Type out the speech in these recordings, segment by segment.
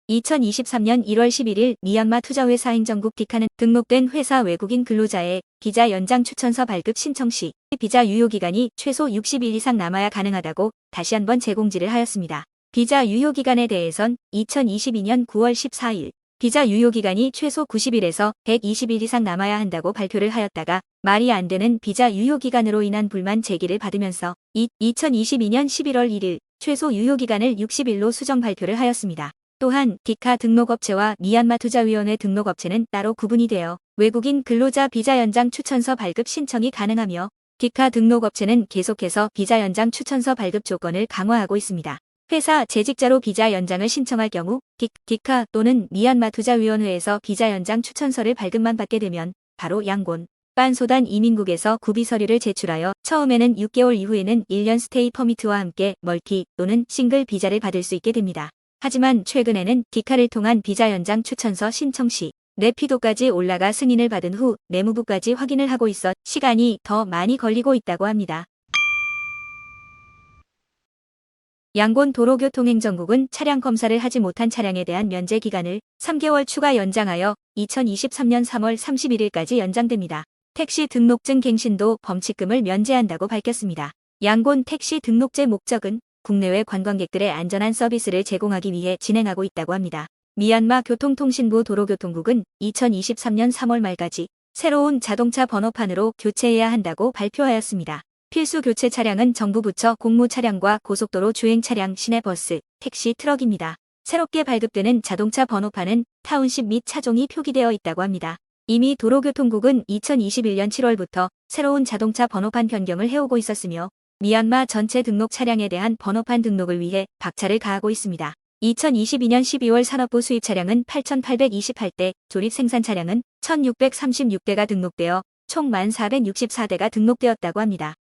2023년 1월 11일 미얀마 투자회사 행정국 디카는 등록된 회사 외국인 근로자의 비자 연장 추천서 발급 신청 시 비자 유효기간이 최소 60일 이상 남아야 가능하다고 다시 한번 재공지를 하였습니다. 비자 유효기간에 대해선 2022년 9월 14일 비자 유효기간이 최소 90일에서 120일 이상 남아야 한다고 발표를 하였다가 말이 안 되는 비자 유효기간으로 인한 불만 제기를 받으면서 2022년 11월 1일 최소 유효기간을 60일로 수정 발표를 하였습니다. 또한 디카 등록업체와 미얀마 투자위원회 등록업체는 따로 구분이 되어 외국인 근로자 비자 연장 추천서 발급 신청이 가능하며 디카 등록업체는 계속해서 비자 연장 추천서 발급 조건을 강화하고 있습니다. 회사 재직자로 비자 연장을 신청할 경우 디카 또는 미얀마 투자위원회에서 비자 연장 추천서를 발급만 받게 되면 바로 양곤, 빤소단 이민국에서 구비 서류를 제출하여 처음에는 6개월 이후에는 1년 스테이 퍼미트와 함께 멀티 또는 싱글 비자를 받을 수 있게 됩니다. 하지만 최근에는 디카를 통한 비자 연장 추천서 신청 시 내피도까지 올라가 승인을 받은 후 내무부까지 확인을 하고 있어 시간이 더 많이 걸리고 있다고 합니다. 양곤 도로교통행정국은 차량 검사를 하지 못한 차량에 대한 면제 기간을 3개월 추가 연장하여 2023년 3월 31일까지 연장됩니다. 택시 등록증 갱신도 범칙금을 면제한다고 밝혔습니다. 양곤 택시 등록제 목적은 국내외 관광객들의 안전한 서비스를 제공하기 위해 진행하고 있다고 합니다. 미얀마 교통통신부 도로교통국은 2023년 3월 말까지 새로운 자동차 번호판으로 교체해야 한다고 발표하였습니다. 필수 교체 차량은 정부 부처 공무 차량과 고속도로 주행 차량, 시내버스, 택시, 트럭입니다. 새롭게 발급되는 자동차 번호판은 타운십 및 차종이 표기되어 있다고 합니다. 이미 도로교통국은 2021년 7월부터 새로운 자동차 번호판 변경을 해오고 있었으며 미얀마 전체 등록 차량에 대한 번호판 등록을 위해 박차를 가하고 있습니다. 2022년 12월 산업부 수입 차량은 8,828대, 조립 생산 차량은 1,636대가 등록되어 총 1,464대가 등록되었다고 합니다.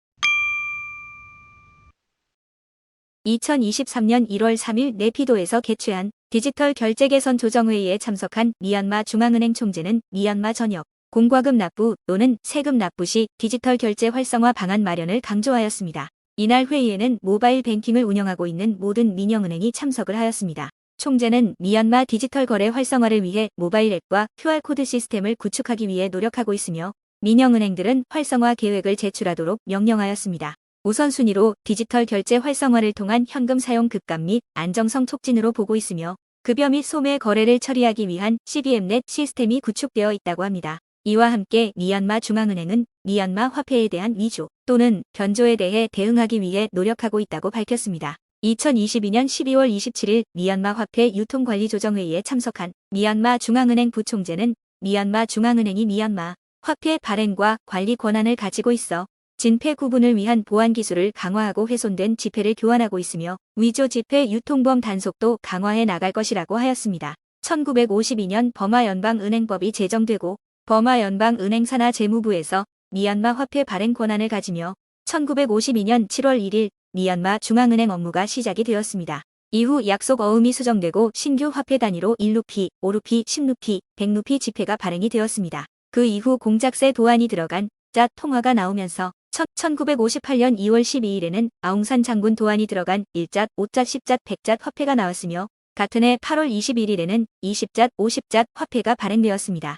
2023년 1월 3일 네피도에서 개최한 디지털 결제 개선 조정회의에 참석한 미얀마 중앙은행 총재는 미얀마 전역 공과금 납부 또는 세금 납부 시 디지털 결제 활성화 방안 마련을 강조하였습니다. 이날 회의에는 모바일 뱅킹을 운영하고 있는 모든 민영은행이 참석을 하였습니다. 총재는 미얀마 디지털 거래 활성화를 위해 모바일 앱과 QR코드 시스템을 구축하기 위해 노력하고 있으며 민영은행들은 활성화 계획을 제출하도록 명령하였습니다. 우선순위로 디지털 결제 활성화를 통한 현금 사용 급감 및 안정성 촉진으로 보고 있으며 급여 및 소매 거래를 처리하기 위한 CBM넷 시스템이 구축되어 있다고 합니다. 이와 함께 미얀마 중앙은행은 미얀마 화폐에 대한 위조 또는 변조에 대해 대응하기 위해 노력하고 있다고 밝혔습니다. 2022년 12월 27일 미얀마 화폐 유통관리조정회의에 참석한 미얀마 중앙은행 부총재는 미얀마 중앙은행이 미얀마 화폐 발행과 관리 권한을 가지고 있어 진폐 구분을 위한 보안 기술을 강화하고 훼손된 지폐를 교환하고 있으며 위조 지폐 유통범 단속도 강화해 나갈 것이라고 하였습니다. 1952년 버마 연방은행법이 제정되고 버마 연방은행 산하 재무부에서 미얀마 화폐 발행 권한을 가지며 1952년 7월 1일 미얀마 중앙은행 업무가 시작이 되었습니다. 이후 약속 어음이 수정되고 신규 화폐 단위로 1루피, 5루피, 10루피, 100루피 지폐가 발행이 되었습니다. 그 이후 공작새 도안이 들어간 자 통화가 나오면서 1958년 2월 12일에는 아웅산 장군 도안이 들어간 1잣, 5잣, 10잣, 100잣 화폐가 나왔으며 같은 해 8월 21일에는 20잣, 50잣 화폐가 발행되었습니다.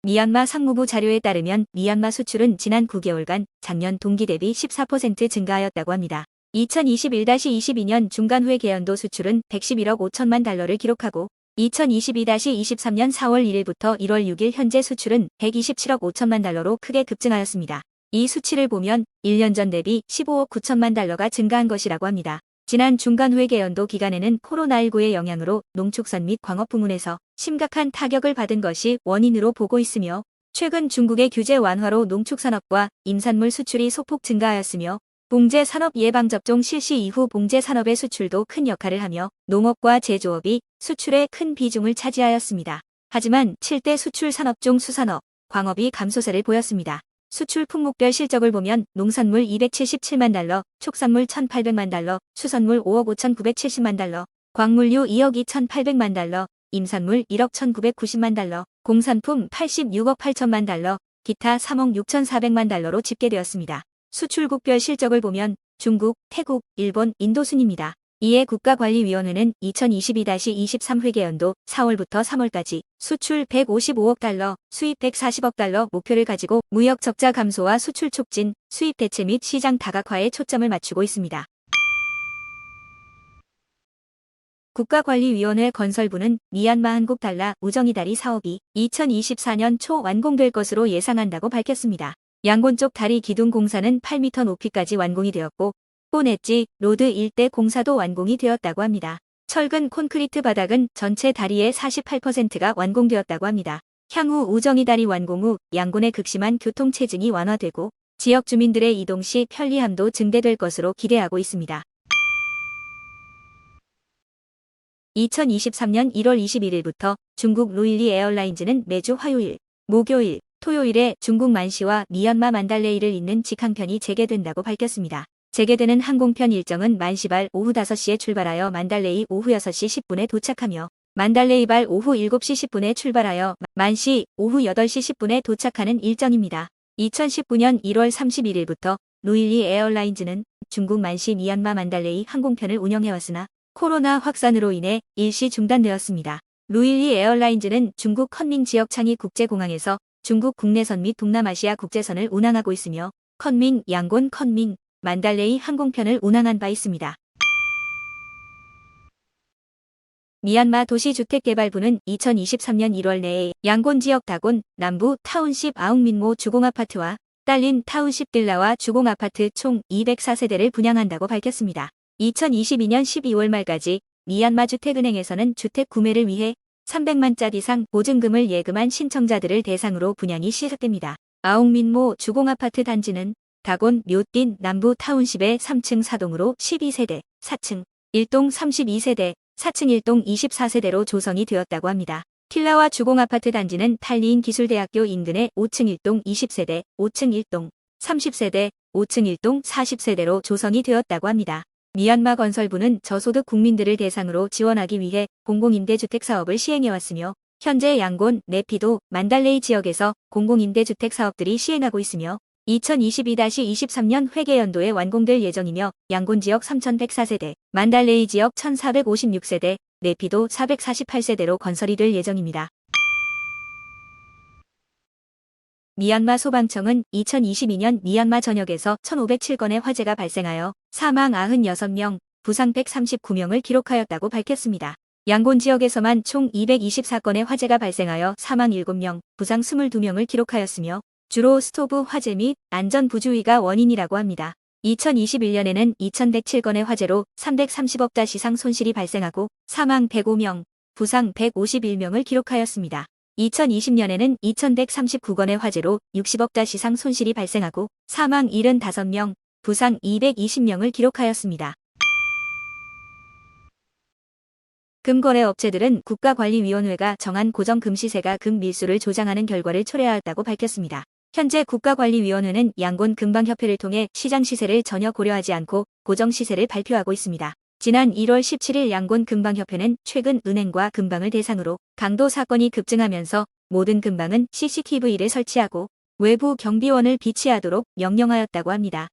미얀마 상무부 자료에 따르면 미얀마 수출은 지난 9개월간 작년 동기 대비 14% 증가하였다고 합니다. 2021-22년 중간후에 개연도 수출은 111억 5천만 달러를 기록하고 2022-23년 4월 1일부터 1월 6일 현재 수출은 127억 5천만 달러로 크게 급증하였습니다. 이 수치를 보면 1년 전 대비 15억 9천만 달러가 증가한 것이라고 합니다. 지난 중간후에 개연도 기간에는 코로나19의 영향으로 농축산 및 광업 부문에서 심각한 타격을 받은 것이 원인으로 보고 있으며 최근 중국의 규제 완화로 농축산업과 임산물 수출이 소폭 증가하였으며 봉제 산업 예방접종 실시 이후 봉제 산업의 수출도 큰 역할을 하며 농업과 제조업이 수출의 큰 비중을 차지하였습니다. 하지만 7대 수출 산업 중 수산업, 광업이 감소세를 보였습니다. 수출 품목별 실적을 보면 농산물 277만 달러, 축산물 1,800만 달러, 수산물 5억 5,970만 달러, 광물류 2억 2,800만 달러, 임산물 1억 1,990만 달러, 공산품 86억 8천만 달러, 기타 3억 6,400만 달러로 집계되었습니다. 수출국별 실적을 보면 중국, 태국, 일본, 인도 순입니다. 이에 국가관리위원회는 2022-23 회계연도 4월부터 3월까지 수출 155억 달러, 수입 140억 달러 목표를 가지고 무역 적자 감소와 수출 촉진, 수입 대체 및 시장 다각화에 초점을 맞추고 있습니다. 국가관리위원회 건설부는 미얀마 한국 달러 우정이다리 사업이 2024년 초 완공될 것으로 예상한다고 밝혔습니다. 양곤 쪽 다리 기둥 공사는 8m 높이까지 완공이 되었고 본 엣지, 로드 일대 공사도 완공이 되었다고 합니다. 철근 콘크리트 바닥은 전체 다리의 48%가 완공되었다고 합니다. 향후 우정이 다리 완공 후 양곤의 극심한 교통 체증이 완화되고 지역 주민들의 이동 시 편리함도 증대될 것으로 기대하고 있습니다. 2023년 1월 21일부터 중국 루일리 에어라인즈는 매주 화요일, 목요일, 토요일에 중국 만시와 미얀마 만달레이를 잇는 직항편이 재개된다고 밝혔습니다. 재개되는 항공편 일정은 만시발 오후 5시에 출발하여 만달레이 오후 6시 10분에 도착하며 만달레이발 오후 7시 10분에 출발하여 만시 오후 8시 10분에 도착하는 일정입니다. 2019년 1월 31일부터 루일리 에어라인즈는 중국 만시 미얀마 만달레이 항공편을 운영해왔으나 코로나 확산으로 인해 일시 중단되었습니다. 루일리 에어라인즈는 중국 컨밍 지역 창이 국제공항에서 중국 국내선 및 동남아시아 국제선을 운항하고 있으며 컨밍, 양곤, 컨밍, 만달레이 항공편을 운항한 바 있습니다. 미얀마 도시주택개발부는 2023년 1월 내에 양곤 지역 다곤, 남부 타운십 아웅민모 주공아파트와 딸린 타운십 빌라와 주공아파트 총 204세대를 분양한다고 밝혔습니다. 2022년 12월 말까지 미얀마 주택은행에서는 주택 구매를 위해 300만짜리 이상 보증금을 예금한 신청자들을 대상으로 분양이 시작됩니다. 아웅민모 주공아파트 단지는 다곤 묘딘 남부 타운십의 3층 4동으로 12세대, 4층 1동 32세대, 4층 1동 24세대로 조성이 되었다고 합니다. 킬라와 주공아파트 단지는 탈리인 기술대학교 인근의 5층 1동 20세대, 5층 1동 30세대, 5층 1동 40세대로 조성이 되었다고 합니다. 미얀마 건설부는 저소득 국민들을 대상으로 지원하기 위해 공공임대주택 사업을 시행해왔으며 현재 양곤, 네피도, 만달레이 지역에서 공공임대주택 사업들이 시행하고 있으며 2022-23년 회계연도에 완공될 예정이며 양곤 지역 3104세대, 만달레이 지역 1456세대, 네피도 448세대로 건설이 될 예정입니다. 미얀마 소방청은 2022년 미얀마 전역에서 1507건의 화재가 발생하여 사망 96명, 부상 139명을 기록하였다고 밝혔습니다. 양곤 지역에서만 총 224건의 화재가 발생하여 사망 7명, 부상 22명을 기록하였으며 주로 스토브 화재 및 안전 부주의가 원인이라고 합니다. 2021년에는 2107건의 화재로 330억 다 이상 손실이 발생하고 사망 105명, 부상 151명을 기록하였습니다. 2020년에는 2139건의 화재로 60억 다 이상 손실이 발생하고 사망 75명, 부상 220명을 기록하였습니다. 금거래 업체들은 국가관리위원회가 정한 고정금시세가 금밀수를 조장하는 결과를 초래하였다고 밝혔습니다. 현재 국가관리위원회는 양곤 금방협회를 통해 시장 시세를 전혀 고려하지 않고 고정 시세를 발표하고 있습니다. 지난 1월 17일 양곤 금방협회는 최근 은행과 금방을 대상으로 강도 사건이 급증하면서 모든 금방은 CCTV를 설치하고 외부 경비원을 비치하도록 명령하였다고 합니다.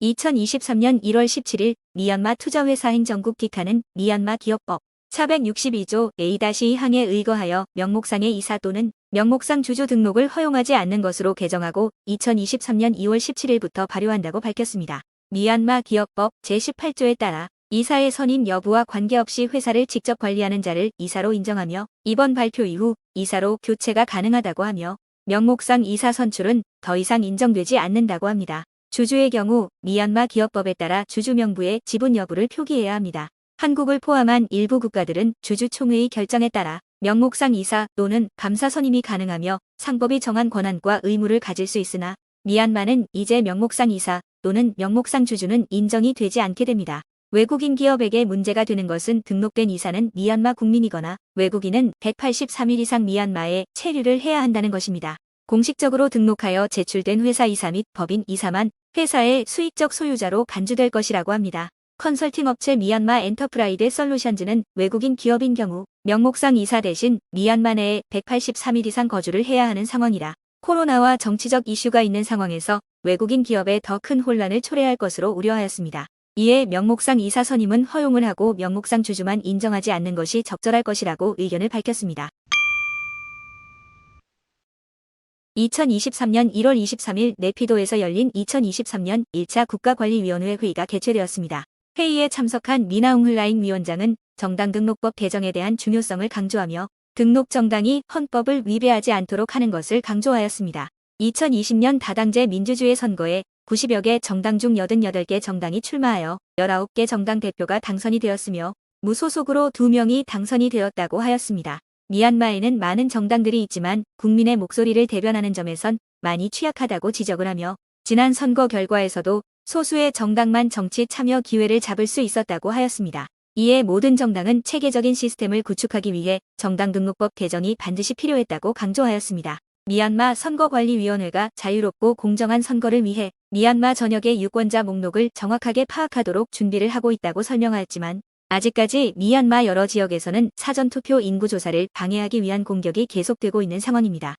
2023년 1월 17일 미얀마 투자회사 행정국 기카는 미얀마 기업법 462조 A-2항에 의거하여 명목상의 이사 또는 명목상 주주 등록을 허용하지 않는 것으로 개정하고 2023년 2월 17일부터 발효한다고 밝혔습니다. 미얀마 기업법 제18조에 따라 이사의 선임 여부와 관계없이 회사를 직접 관리하는 자를 이사로 인정하며 이번 발표 이후 이사로 교체가 가능하다고 하며 명목상 이사 선출은 더 이상 인정되지 않는다고 합니다. 주주의 경우 미얀마 기업법에 따라 주주 명부의 지분 여부를 표기해야 합니다. 한국을 포함한 일부 국가들은 주주총회의 결정에 따라 명목상 이사 또는 감사 선임이 가능하며 상법이 정한 권한과 의무를 가질 수 있으나 미얀마는 이제 명목상 이사 또는 명목상 주주는 인정이 되지 않게 됩니다. 외국인 기업에게 문제가 되는 것은 등록된 이사는 미얀마 국민이거나 외국인은 183일 이상 미얀마에 체류를 해야 한다는 것입니다. 공식적으로 등록하여 제출된 회사 이사 및 법인 이사만 회사의 수익적 소유자로 간주될 것이라고 합니다. 컨설팅 업체 미얀마 엔터프라이드 솔루션즈는 외국인 기업인 경우 명목상 이사 대신 미얀마 내에 183일 이상 거주를 해야 하는 상황이라 코로나와 정치적 이슈가 있는 상황에서 외국인 기업에 더 큰 혼란을 초래할 것으로 우려하였습니다. 이에 명목상 이사 선임은 허용을 하고 명목상 주주만 인정하지 않는 것이 적절할 것이라고 의견을 밝혔습니다. 2023년 1월 23일 네피도에서 열린 2023년 1차 국가관리위원회 회의가 개최되었습니다. 회의에 참석한 미나웅hl라잉 위원장은 정당 등록법 개정에 대한 중요성을 강조하며 등록 정당이 헌법을 위배하지 않도록 하는 것을 강조하였습니다. 2020년 다당제 민주주의 선거에 90여 개 정당 중 88개 정당이 출마하여 19개 정당 대표가 당선이 되었으며 무소속으로 2명이 당선이 되었다고 하였습니다. 미얀마에는 많은 정당들이 있지만 국민의 목소리를 대변하는 점에선 많이 취약하다고 지적을 하며 지난 선거 결과에서도 소수의 정당만 정치 참여 기회를 잡을 수 있었다고 하였습니다. 이에 모든 정당은 체계적인 시스템을 구축하기 위해 정당 등록법 개정이 반드시 필요했다고 강조하였습니다. 미얀마 선거관리위원회가 자유롭고 공정한 선거를 위해 미얀마 전역의 유권자 목록을 정확하게 파악하도록 준비를 하고 있다고 설명하였지만 아직까지 미얀마 여러 지역에서는 사전투표 인구조사를 방해하기 위한 공격이 계속되고 있는 상황입니다.